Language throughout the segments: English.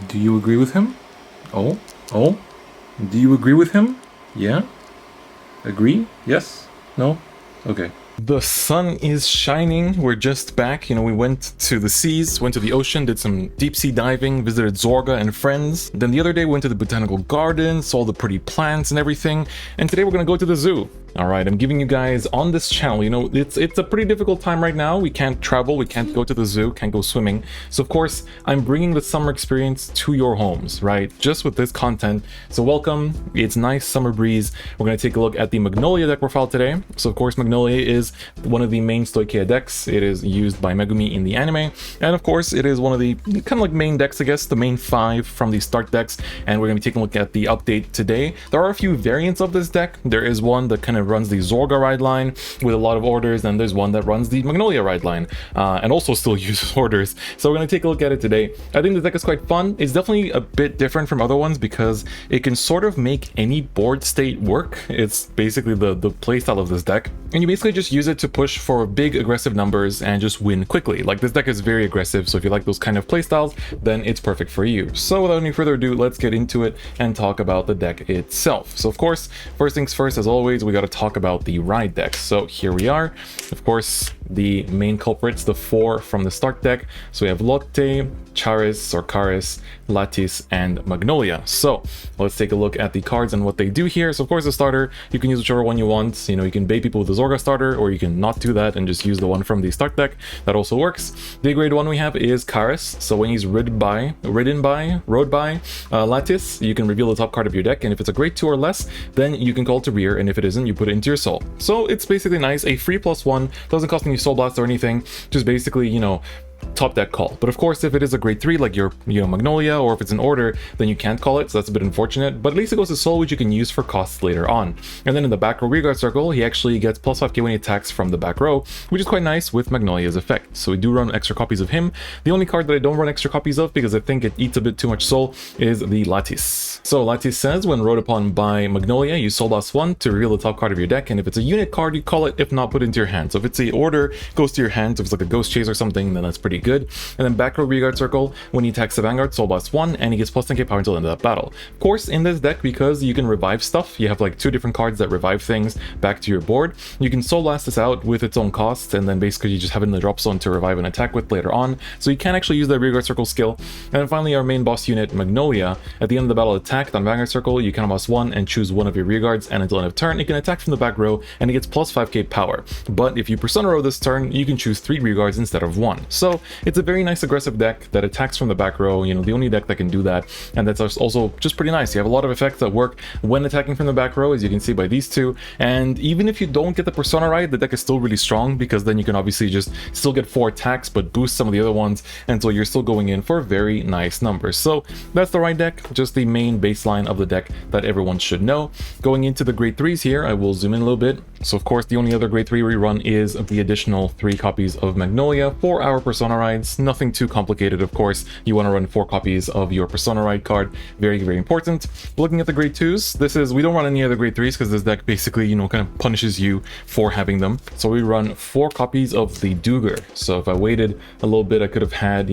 Do you agree with him? Oh? Do you agree with him? Yeah? Agree? Yes? No? Okay. The sun is shining. We're just back. We went to the seas, went to the ocean, did some deep sea diving, visited Zorga and friends. Then the other day went to the botanical garden, saw the pretty plants and everything. And today we're gonna go to the zoo. Alright, I'm giving you guys on this channel, it's a pretty difficult time right now. We can't travel, we can't go to the zoo, can't go swimming. So of course, I'm bringing the summer experience to your homes, right? Just with this content. So welcome, it's nice summer breeze. We're going to take a look at the Magnolia deck profile today. So of course, Magnolia is one of the main Stoicheia decks. It is used by Megumi in the anime. And of course, it is one of the kind of like main decks, I guess, the main 5 from the start decks. And we're going to be taking a look at the update today. There are a few variants of this deck. There is one that kind of runs the Zorga ride line with a lot of orders, and there's one that runs the Magnolia ride line and also still uses orders. So we're going to take a look at it today. I think the deck is quite fun. It's definitely a bit different from other ones because it can sort of make any board state work. It's basically the playstyle of this deck, and you basically just use it to push for big aggressive numbers and just win quickly. Like, this deck is very aggressive, so if you like those kind of playstyles, then it's perfect for you. So without any further ado, let's get into it and talk about the deck itself. So of course, first things first, as always, we got to talk about the ride deck. So here we are. Of course, the main culprits, the 4 from the start deck. So we have Lotte, Charis or Charis, Lattice, and Magnolia. So let's take a look at the cards and what they do here. So of course, the starter, you can use whichever one you want. You can bait people with the Zorga starter, or you can not do that and just use the one from the start deck. That also works. The grade 1 we have is Charis. So when he's rode by Lattice, you can reveal the top card of your deck, and if it's a grade 2 or less, then you can call it to rear, and if it isn't, you put it into your soul. So it's basically nice. A free +1, doesn't cost any soul blast or anything, just basically, top deck call. But of course, if it is a grade 3 like your Magnolia, or if it's an order, then you can't call it, so that's a bit unfortunate, but at least it goes to soul, which you can use for costs later on. And then in the back row rearguard circle, he actually gets +5k when he attacks from the back row, which is quite nice with Magnolia's effect. So we do run extra copies of him. The only card that I don't run extra copies of, because I think it eats a bit too much soul, is the Lattice. So Lattice says, when rode upon by Magnolia, you soul blast 1 to reveal the top card of your deck, and if it's a unit card, you call it. If not, put it into your hand. So if it's a order, it goes to your hand. So if it's like a ghost chase or something, then that's pretty good. And then back row rearguard circle, when he attacks the Vanguard, soul blast 1, and he gets +10k power until the end of that battle. Of course, in this deck, because you can revive stuff, you have like 2 different cards that revive things back to your board. You can soul blast this out with its own cost, and then basically you just have it in the drop zone to revive and attack with later on. So you can actually use that rearguard circle skill. And then finally, our main boss unit, Magnolia, at the end of the battle attacked on Vanguard circle, you can boss 1 and choose one of your rearguards, and until end of turn, it can attack from the back row, and it gets +5k power. But if you persona row this turn, you can choose 3 rearguards instead of 1. So it's a very nice aggressive deck that attacks from the back row, the only deck that can do that, and that's also just pretty nice. You have a lot of effects that work when attacking from the back row, as you can see by these 2, and even if you don't get the persona right, the deck is still really strong, because then you can obviously just still get 4 attacks, but boost some of the other ones, and so you're still going in for very nice numbers. So that's the right deck, just the main baseline of the deck that everyone should know. Going into the grade 3s here, I will zoom in a little bit. So of course, the only other grade 3 we run is the additional 3 copies of Magnolia for our persona rides. Nothing too complicated, of course. You want to run 4 copies of your persona ride card. Very, very important. Looking at the grade 2s, we don't run any other grade 3s because this deck basically, kind of punishes you for having them. So we run 4 copies of the Duger. So if I waited a little bit, I could have had,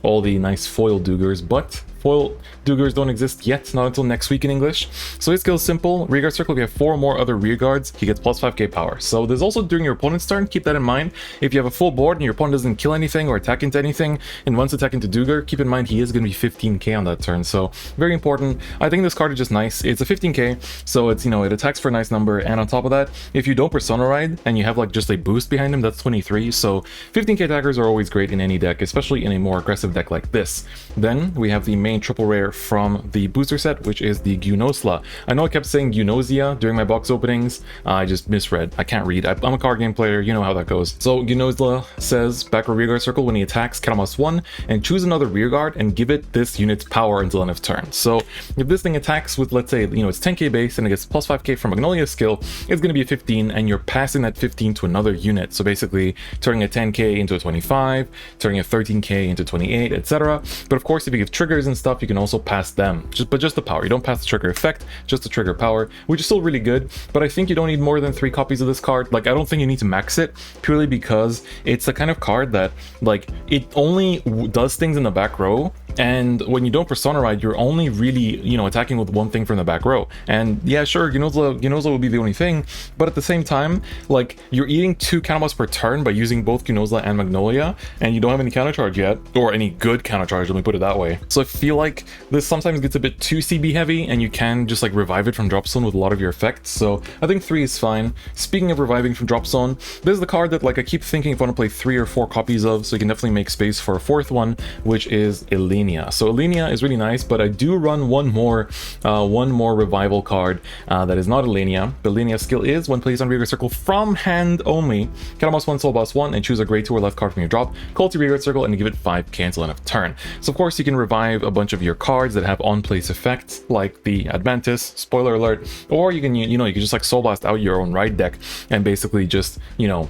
all the nice foil Dugers, but foil Dugers don't exist yet, not until next week in English. So his skill is simple. Rearguard circle, we have 4 more other rearguards. He gets +5k power. So there's also during your opponent's turn, keep that in mind. If you have a full board and your opponent doesn't kill anything or attack into anything, and wants to attack into Duger, keep in mind he is going to be 15k on that turn. So very important. I think this card is just nice. It's a 15k, so it's, it attacks for a nice number. And on top of that, if you don't persona ride and you have like just a boost behind him, that's 23. So 15k attackers are always great in any deck, especially in a more aggressive deck like this. Then we have the main triple rare from the booster set, which is the Gunosla. I know I kept saying Gunosia during my box openings. I just misread. I can't read. I'm a card game player. You know how that goes. So Gunosla says back row rearguard circle, when he attacks, count +1 and choose another rearguard and give it this unit's power until end of turn. So if this thing attacks with, let's say, it's 10k base and it gets +5k from Magnolia's skill, it's going to be a 15, and you're passing that 15 to another unit. So basically turning a 10k into a 25, turning a 13k into 28, etc. But of course, if you give triggers and stuff, you can also pass them, but just the power. You don't pass the trigger effect, just the trigger power, which is still really good. But I think you don't need more than 3 copies of this card. Like, I don't think you need to max it, purely because it's the kind of card that, like, it only does things in the back row, and when you don't Persona Ride, you're only really, you know, attacking with one thing from the back row. And yeah, sure, Gunozla would be the only thing, but at the same time, like, you're eating 2 counterblast per turn by using both Gunozla and Magnolia, and you don't have any countercharge yet, or any good countercharge, let me put it that way. So I feel like this sometimes gets a bit too CB heavy, and you can just like revive it from drop zone with a lot of your effects. So I think 3 is fine. Speaking of reviving from drop zone, this is the card that, like, I keep thinking if I want to play 3 or 4 copies of, so you can definitely make space for a 4th one, which is Elenia. So Elenia is really nice, but I do run one more revival card that is not Elenia. The Elenia skill is, when placed on rearguard circle from hand only, counterblast 1, soul blast 1, and choose a grade 2 or left card from your drop, call to rearguard circle, and give it 5 cancel end of turn. So of course you can revive a bunch of your cards that have on-place effects, like the Admantis, spoiler alert, or you can, you can just like soul blast out your own ride deck and basically just,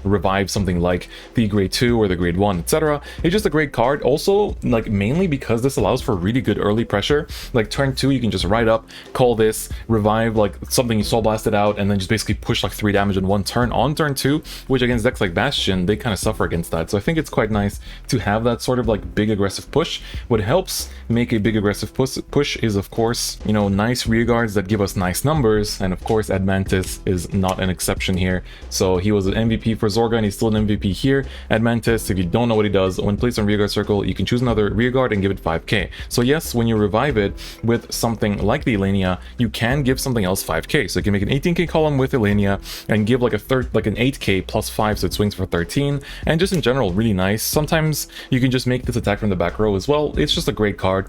revive something like the grade 2 or the grade 1, etc. It's just a great card. Also, like, mainly because this allows for really good early pressure. Like turn 2, you can just ride up, call this, revive like something you soul blasted out, and then just basically push like 3 damage in one turn on turn 2, which against decks like Bastion, they kind of suffer against that. So I think it's quite nice to have that sort of like big aggressive push. What helps make a big aggressive push is, of course, nice rear guards that give us nice numbers, and of course Admantis is not an exception here. So he was an MVP for Zorga, and he's still an MVP here. Admantis, if you don't know what he does, when placed on rearguard circle, you can choose another rearguard and give it 5k. So yes, when you revive it with something like the Elenia, you can give something else 5k. So you can make an 18k column with Elenia and give like an 8k plus 5, so it swings for 13. And just in general, really nice. Sometimes you can just make this attack from the back row as well. It's just a great card.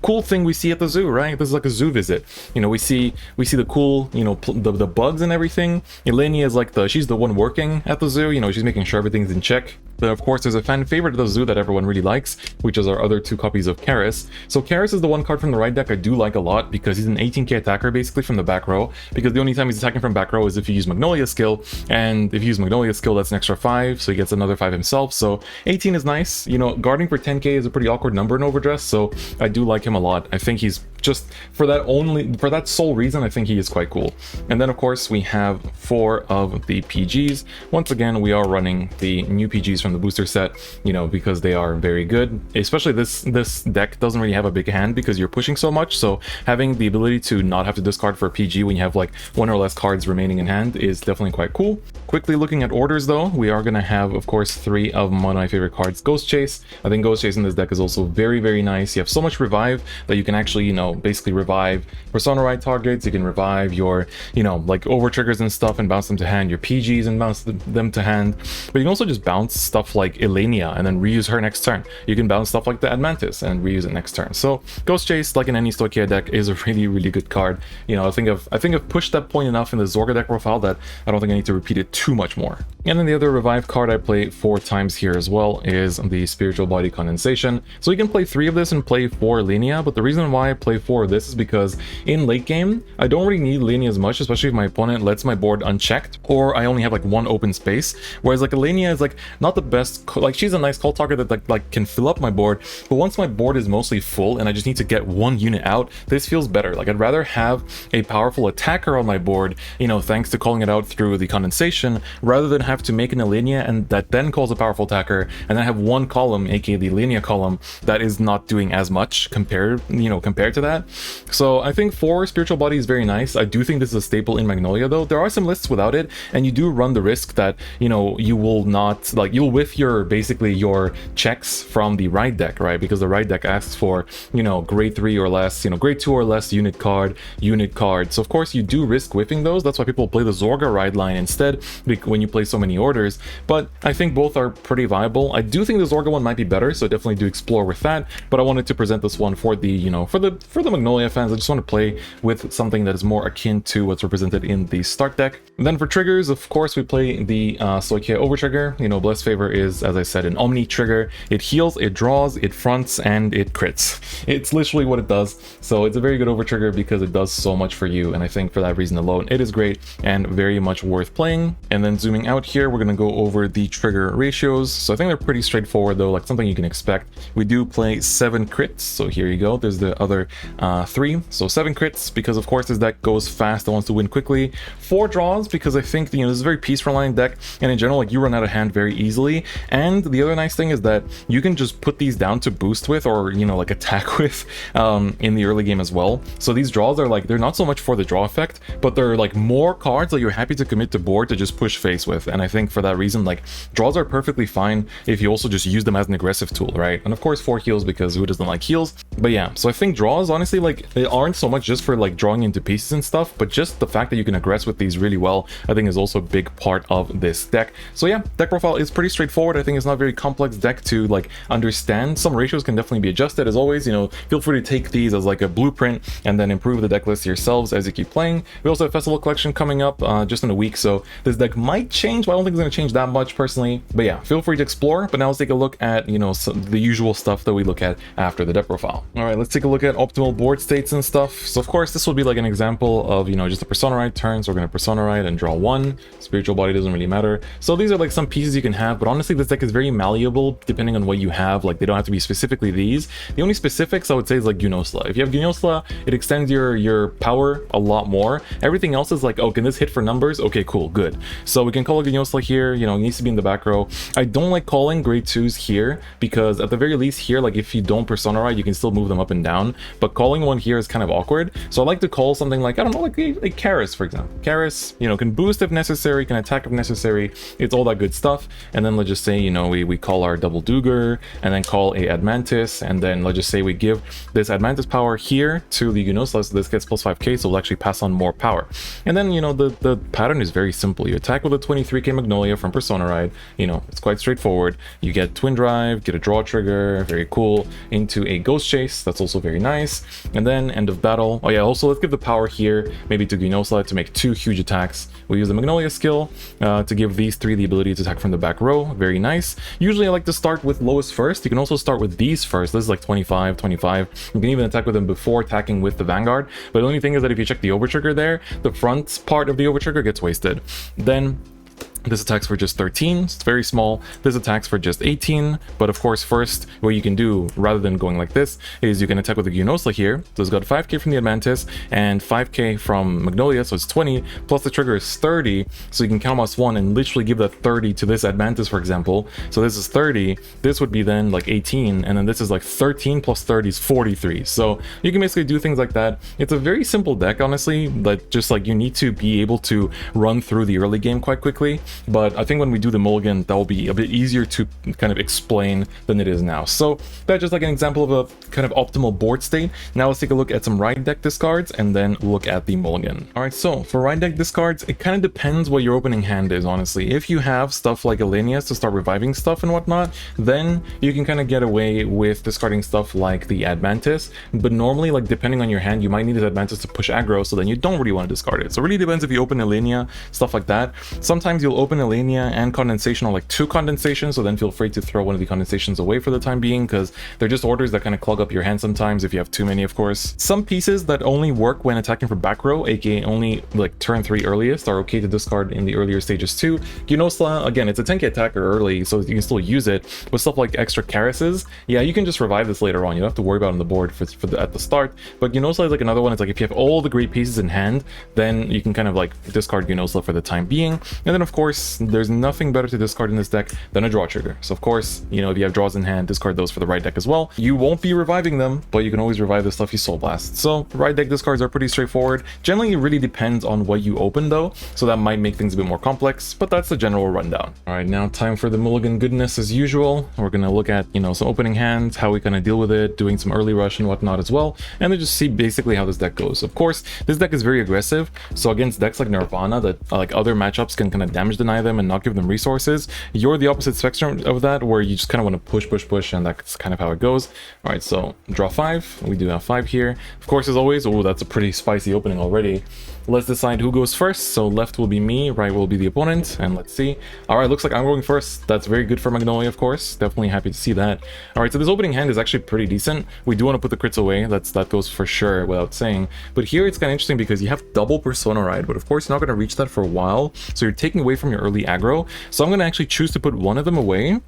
Cool thing we see at the zoo, right? This is like a zoo visit. We see the cool, the bugs and everything. Elenia is like she's the one working at the zoo. She's making sure everything's in check. But of course, there's a fan favorite of the zoo that everyone really likes, which is our other 2 copies of Karis. So Karis is the one card from the right deck I do like a lot, because he's an 18k attacker basically from the back row, because the only time he's attacking from back row is if you use Magnolia skill, and if you use Magnolia skill, that's an extra 5, so he gets another 5 himself. So 18 is nice. Guarding for 10k is a pretty awkward number in overdress, so I do like him a lot. I think he's just, for that sole reason, I think he is quite cool. And then of course we have 4 of the PGs. Once again, we are running the new PGs from the booster set, because they are very good. Especially this deck doesn't really have a big hand because you're pushing so much, so having the ability to not have to discard for a PG when you have like 1 or less cards remaining in hand is definitely quite cool. Quickly looking at orders though, we are going to have, of course, 3 of one of my favorite cards, Ghost Chase. I think Ghost Chase in this deck is also very, very nice. You have so much revive that you can actually, basically revive Persona Ride targets. You can revive your, like over triggers and stuff and bounce them to hand, your PGs and bounce them to hand. But you can also just bounce stuff like Elenia and then reuse her next turn. You can bounce stuff like the Admantis and reuse it next turn. So Ghost Chase, like in any Stoichia deck, is a really, really good card. I think I've pushed that point enough in the Zorga deck profile that I don't think I need to repeat it too much more. And then the other revive card I play 4 times here as well is the Spiritual Body Condensation. So you can play 3 of this and play 4 Elenia, but the reason why I play 4 of this is because in late game, I don't really need Elenia as much, especially if my opponent lets my board unchecked, or I only have like 1 open space. Whereas like Elenia is like not the best, like she's a nice call target that like can fill up my board, but once my board is mostly full and I just need to get 1 unit out, this feels better. Like I'd rather have a powerful attacker on my board, thanks to calling it out through the condensation, rather than have to make an Elenia and that then calls a powerful attacker, and then have 1 column, aka the Elenia column, that is not doing as much compared to that. So I think 4 Spiritual Body is very nice. I do think this is a staple in Magnolia though. There are some lists without it, and you do run the risk that, you will not, like, you'll whiff basically your checks from the ride deck, right? Because the ride deck asks for, grade 3 or less, grade 2 or less unit card. So of course you do risk whiffing those. That's why people play the Zorga ride line instead when you play so many orders. But I think both are pretty viable. I do think the Zorga one might be better, so definitely do explore with that. But I wanted to present this one for the, for for the Magnolia fans, I just want to play with something that is more akin to what's represented in the start deck. And then for triggers, of course, we play the Soikia over trigger. You know, Blessed Favor is, as I said, an Omni trigger. It heals, it draws, it fronts, and it crits. It's literally what it does. So it's a very good over trigger because it does so much for you, and I think for that reason alone, it is great and very much worth playing. And then zooming out here, we're going to go over the trigger ratios. So I think they're pretty straightforward though, like something you can expect. We do play 7 crits, so here you go. There's the other 3, so 7 crits because of course this deck goes fast and wants to win quickly. 4 draws because I think, you know, this is a very piece relying deck, and in general, like, you run out of hand very easily. And the other nice thing is that you can just put these down to boost with, or, you know, like attack with in the early game as well. So these draws are like, they're not so much for the draw effect, but they're like more cards that you're happy to commit to board to just push face with. And I think for that reason, like, draws are perfectly fine if you also just use them as an aggressive tool, right? And of course 4 heals because who doesn't like heals? But yeah, so I think draws, honestly, like, they aren't so much just for like drawing into pieces and stuff, but just the fact that you can aggress with these really well, I think is also a big part of this deck. So yeah, deck profile is pretty straightforward. I think it's not a very complex deck to like understand. Some ratios can definitely be adjusted. As always, you know, feel free to take these as like a blueprint and then improve the deck list yourselves as you keep playing. We also have Festival Collection coming up just in a week, so this deck might change, but I don't think it's going to change that much personally. But yeah, feel free to explore. But now let's take a look at, you know, the usual stuff that we look at after the deck profile. All right, let's take a look at optimal board states and stuff. So of course, this will be like an example of, you know, just a Persona Ride turn. So we're going to Persona Ride and draw 1. Spiritual Body doesn't really matter. So these are like some pieces you can have, but honestly, this deck is very malleable depending on what you have. Like, they don't have to be specifically these. The only specifics I would say is like Gynosla. If you have Gynosla, it extends your power a lot more. Everything else is like, oh, can this hit for numbers? Okay, cool, good. So we can call a Gynosla here. You know, it needs to be in the back row. I don't like calling grade 2s here because at the very least here, like, if you don't Persona Ride, you can still move them up and down, but calling one here is kind of awkward. So I like to call something like, I don't know, like Karis, for example. Karis, you know, can boost if necessary, can attack if necessary. It's all that good stuff. And then let's just say, you know, we call our double Duger and then call a Admantis, and then let's just say we give this Admantis power here to the Gynosla, so this gets plus 5k, so we'll actually pass on more power. And then, you know, the pattern is very simple. You attack with a 23k Magnolia from Persona Ride. You know, it's quite straightforward. You get Twin Drive, get a draw trigger, very cool, into a Ghost Chase, that's also very nice. And then end of battle. Oh yeah, also let's give the power here, maybe to Gynosla to make 2 huge attacks. We'll use the Magnolia skill to give these 3 the ability to attack from the back row. Very nice. Usually I like to start with lowest first. You can also start with these first. This is like 25. You can even attack with them before attacking with the Vanguard. But the only thing is that if you check the over trigger there, the front part of the over trigger gets wasted. Then this attacks for just 13, it's very small. This attacks for just 18, but of course first, what you can do, rather than going like this, is you can attack with the Gynosla here. So it's got 5k from the Admantis and 5k from Magnolia, so it's 20, plus the trigger is 30, so you can count +1 and literally give that 30 to this Admantis, for example. So this is 30, this would be then like 18, and then this is like 13 plus 30 is 43. So you can basically do things like that. It's a very simple deck, honestly, but just like you need to be able to run through the early game quite quickly. But I think when we do the Mulligan, that will be a bit easier to kind of explain than it is now. So that's just like an example of a kind of optimal board state. Now let's take a look at some Ride deck discards and then look at the Mulligan. All right, so for Ride deck discards, it kind of depends what your opening hand is, honestly. If you have stuff like Alenias to start reviving stuff and whatnot, then you can kind of get away with discarding stuff like the Admantis. But normally, like, depending on your hand, you might need this Admantis to push aggro, so then you don't really want to discard it. So it really depends if you open Alenia, stuff like that. Sometimes you'll open Alenia and Condensation, or like 2 condensations, so then feel free to throw one of the condensations away for the time being, because they're just orders that kind of clog up your hand sometimes if you have too many, of course. Some pieces that only work when attacking for back row, aka only like turn 3 earliest, are okay to discard in the earlier stages too. Gynosla, again, it's a 10k attacker early, so you can still use it. With stuff like extra Karises, yeah, you can just revive this later on. You don't have to worry about it on the board at the start. But Gynosla is like another one. It's like if you have all the great pieces in hand, then you can kind of like discard Gynosla for the time being. And then of course, there's nothing better to discard in this deck than a draw trigger. So of course, you know, if you have draws in hand, discard those for the Ride deck as well. You won't be reviving them, but you can always revive the stuff you Soul Blast. So Ride deck discards are pretty straightforward. Generally, it really depends on what you open though, so that might make things a bit more complex, but that's the general rundown. All right, now time for the Mulligan goodness as usual. We're gonna look at, you know, some opening hands, how we kind of deal with it, doing some early rush and whatnot as well, and then just see basically how this deck goes. Of course, this deck is very aggressive, so against decks like Nirvana that like other matchups can kind of damage deny them and not give them resources. You're the opposite spectrum of that, where you just kind of want to push, and that's kind of how it goes. All right, so draw 5. We do have 5 here. Of course, as always, oh, that's a pretty spicy opening already. Let's decide who goes first. So left will be me, right will be the opponent, and let's see. All right, looks like I'm going first. That's very good for Magnolia, of course. Definitely happy to see that. All right, so this opening hand is actually pretty decent. We do want to put the crits away. That goes for sure without saying. But here it's kind of interesting because you have double Persona Ride, but of course you're not going to reach that for a while. So you're taking away from your early aggro. So I'm going to actually choose to put one of them away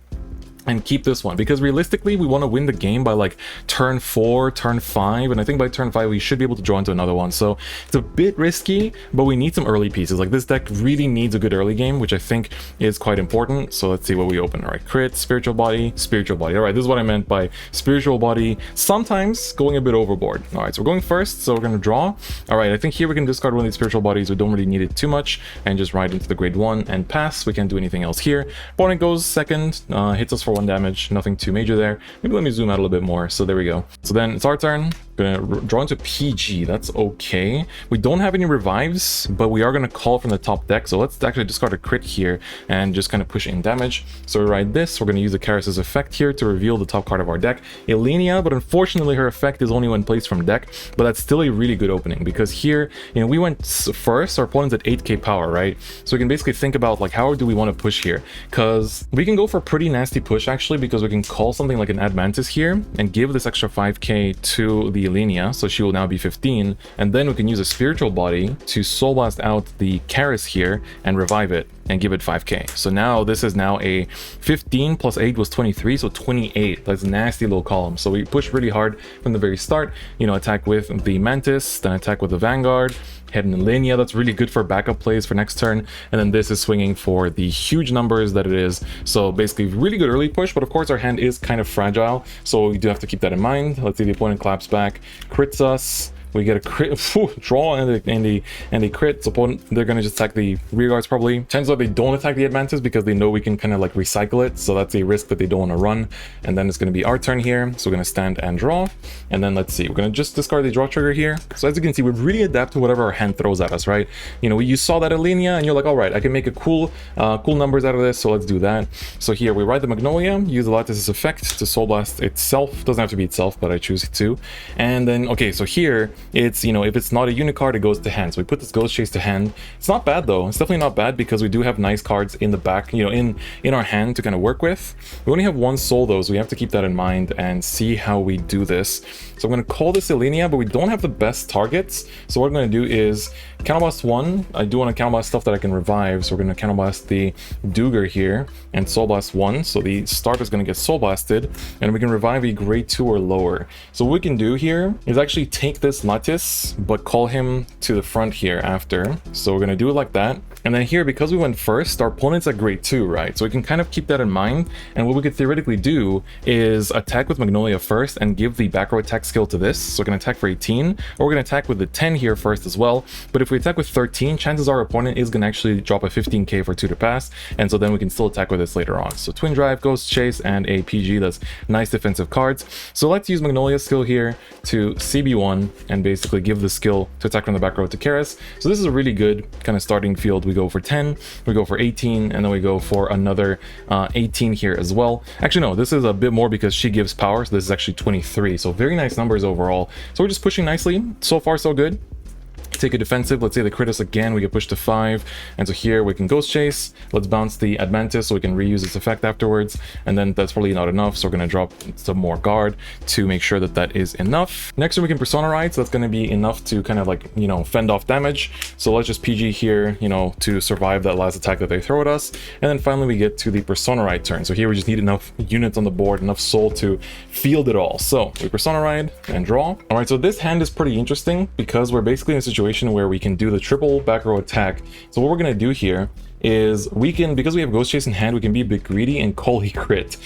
and keep this one, because realistically we want to win the game by like turn 4, turn 5, and I think by turn 5 we should be able to draw into another one. So it's a bit risky, but we need some early pieces. Like, this deck really needs a good early game, which I think is quite important. So let's see what we open. All right, crit, spiritual body. All right, this is what I meant by spiritual body, sometimes going a bit overboard. All right, so we're going first, so we're going to draw. All right, I think here we can discard one of these spiritual bodies. We don't really need it too much, and just ride into the grade 1 and pass. We can't do anything else here. Opponent goes second, hits us for 1 damage, nothing too major there. Maybe let me zoom out a little bit more. So there we go. So then it's our turn. Gonna draw into PG. That's okay. We don't have any revives, but we are gonna call from the top deck. So let's actually discard a crit here and just kind of push in damage. So we ride this. We're gonna use the Karis's effect here to reveal the top card of our deck, Elenia, but unfortunately her effect is only when placed from deck. But that's still a really good opening, because here, you know, we went first. Our opponent's at 8k power, right? So we can basically think about like, how do we want to push here? Because we can go for a pretty nasty push actually, because we can call something like an Admantis here and give this extra 5k to the Elenia, so she will now be 15, and then we can use a spiritual body to soul blast out the Karis here and revive it and give it 5k. So now this is now a 15 plus 8 was 23, so 28. That's a nasty little column. So we push really hard from the very start, you know, attack with the Mantis, then attack with the Vanguard, head in Elenia. That's really good for backup plays for next turn, and then this is swinging for the huge numbers that it is. So basically really good early push, but of course our hand is kind of fragile, so we do have to keep that in mind. Let's see, the opponent claps back, crits us. We get a crit, draw, and a crit. So opponent, they're gonna just attack the rear guards probably. Chances are they don't attack the Advances because they know we can kind of like recycle it. So that's a risk that they don't want to run. And then it's gonna be our turn here. So we're gonna stand and draw. And then let's see, we're gonna just discard the draw trigger here. So as you can see, we really adapt to whatever our hand throws at us, right? You know, you saw that Elenia and you're like, all right, I can make a cool numbers out of this. So let's do that. So here we ride the Magnolia, use the Lattice's effect to soul blast itself. Doesn't have to be itself, but I choose it to. And then, okay, so here, it's, you know, if it's not a unit card, it goes to hand. So we put this Ghost Chase to hand. It's not bad though. It's definitely not bad because we do have nice cards in the back, you know, in our hand to kind of work with. We only have one soul though, so we have to keep that in mind and see how we do this. So I'm going to call this Elenia, but we don't have the best targets. So what I'm going to do is counterblast 1. I do want to counterblast stuff that I can revive. So we're going to counterblast the Duger here and soul blast 1. So the starter is going to get soul blasted, and we can revive a grade 2 or lower. So what we can do here is actually take this Lattice, but call him to the front here after. So we're going to do it like that. And then here, because we went first, our opponent's at grade 2, right? So we can kind of keep that in mind. And what we could theoretically do is attack with Magnolia first and give the back row attack skill to this. So we're going to attack for 18, or we're going to attack with the 10 here first as well. But if we attack with 13, chances are our opponent is going to actually drop a 15k for 2 to pass. And so then we can still attack with this later on. So Twin Drive, Ghost Chase, and a PG. That's nice defensive cards. So let's use Magnolia's skill here to CB1 and basically give the skill to attack from the back row to Karis. So this is a really good kind of starting field. We go for 10, we go for 18, and then we go for another 18 here as well. Actually, no, this is a bit more because she gives power. So this is actually 23. So very nice numbers overall. So we're just pushing nicely. So far, so good. Take a defensive. Let's say they crit us again, we get pushed to 5, and so here we can Ghost Chase. Let's bounce the Admantis so we can reuse its effect afterwards, and then that's probably not enough, so we're going to drop some more guard to make sure that that is enough. Next we can Persona Ride, so that's going to be enough to kind of like, you know, fend off damage. So let's just PG here, you know, to survive that last attack that they throw at us. And then finally we get to the Persona Ride turn. So here we just need enough units on the board, enough soul to field it all. So we Persona Ride and draw. All right, so this hand is pretty interesting because we're basically in a situation where we can do the triple back row attack. So what we're going to do here is we can, because we have Ghost Chase in hand, we can be a bit greedy and call a crit.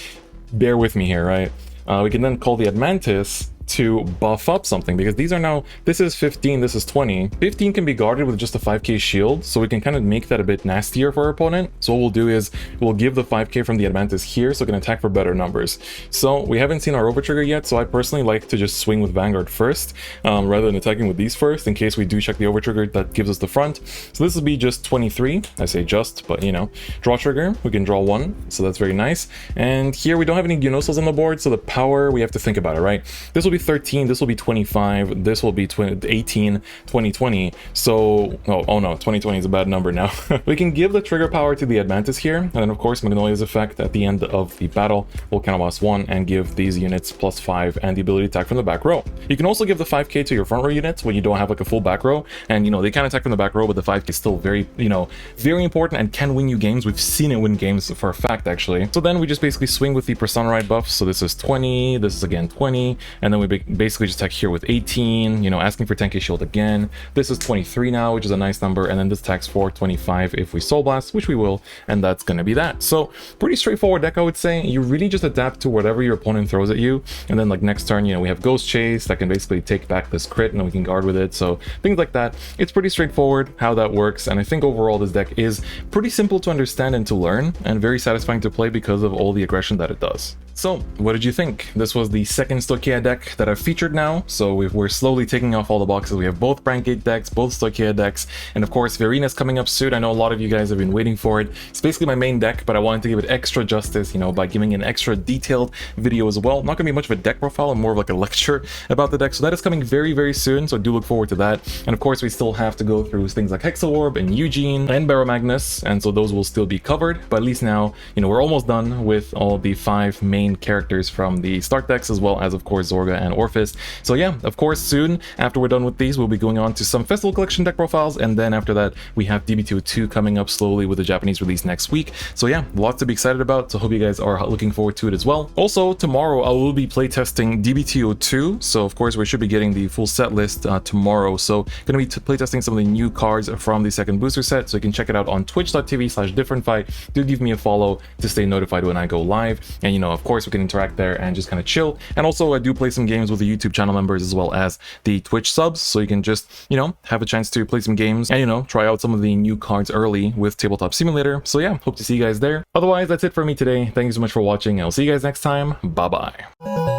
Bear with me here, right? We can then call the Admantis to buff up something, because these are now, this is 15, this is 20. 15 can be guarded with just a 5k shield, so we can kind of make that a bit nastier for our opponent. So what we'll do is we'll give the 5k from the Admantis here so it can attack for better numbers. So we haven't seen our overtrigger yet, so I personally like to just swing with Vanguard first, rather than attacking with these first, in case we do check the overtrigger that gives us the front. So this will be just 23. I say just, but you know, draw trigger, we can draw one, so that's very nice. And here we don't have any Geonosals on the board, so the power, we have to think about it, right? This will be 13, this will be 25, this will be 18, 20. So, oh no, 2020 is a bad number now. We can give the trigger power to the Admantis here, and then of course Magnolia's effect at the end of the battle will counterblast 1 and give these units +5 and the ability to attack from the back row. You can also give the 5k to your front row units when you don't have like a full back row, and you know, they can attack from the back row, but the 5k is still very, you know, very important and can win you games. We've seen it win games for a fact, actually. So then we just basically swing with the Persona Ride buff. So this is 20, this is again 20, and then we basically just attack here with 18, you know, asking for 10k shield again. This is 23 now, which is a nice number, and then this attacks for 25 if we Soul Blast, which we will, and that's gonna be that. So pretty straightforward deck, I would say. You really just adapt to whatever your opponent throws at you, and then like next turn, you know, we have Ghost Chase that can basically take back this crit, and then we can guard with it. So things like that. It's pretty straightforward how that works, and I think overall this deck is pretty simple to understand and to learn, and very satisfying to play because of all the aggression that it does. So, what did you think? This was the second Stoicheia deck that I've featured now, so we're slowly taking off all the boxes. We have both Brand Gate decks, both Stoicheia decks, and of course, Verina's coming up soon. I know a lot of you guys have been waiting for it. It's basically my main deck, but I wanted to give it extra justice, you know, by giving an extra detailed video as well. Not gonna be much of a deck profile, and more of like a lecture about the deck, so that is coming very, very soon, so do look forward to that. And of course, we still have to go through things like Hexaorb and Eugene and Baromagnus, and so those will still be covered, but at least now, you know, we're almost done with all the 5 main characters from the start decks, as well as of course Zorga and Orphis. So yeah, of course soon after we're done with these, we'll be going on to some Festival Collection deck profiles, and then after that we have DBTO2 coming up slowly with the Japanese release next week. So yeah, lots to be excited about, so hope you guys are looking forward to it as well. Also tomorrow I will be playtesting DBTO2, so of course we should be getting the full set list tomorrow. So gonna be playtesting some of the new cards from the second booster set, so you can check it out on twitch.tv/DifferentFight. Do give me a follow to stay notified when I go live, and you know, of course we can interact there and just kind of chill. And also I do play some games with the YouTube channel members as well as the Twitch subs, so you can just, you know, have a chance to play some games and, you know, try out some of the new cards early with Tabletop Simulator. So yeah, hope to see you guys there. Otherwise, that's it for me today. Thank you so much for watching, and I'll see you guys next time. Bye bye.